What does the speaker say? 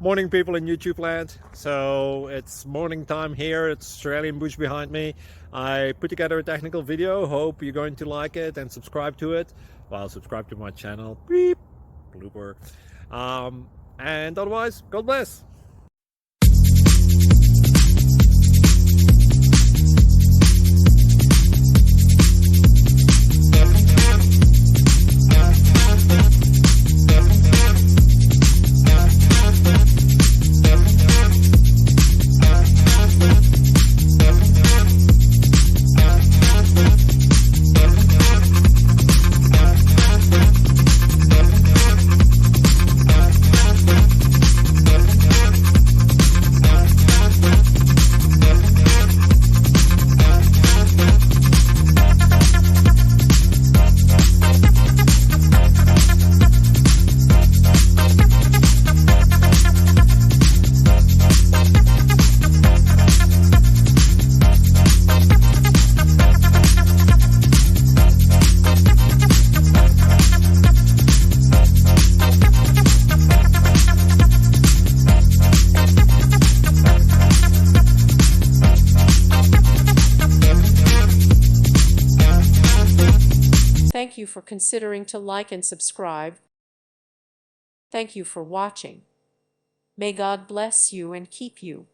Morning, people in YouTube land. So it's morning time here. It's Australian bush behind me. I put together a technical video. Hope you're going to like it and subscribe to it. Well, subscribe to my channel. Beep. Blooper. And otherwise, God bless. Thank you for considering to like and subscribe. Thank you for watching. May God bless you and keep you.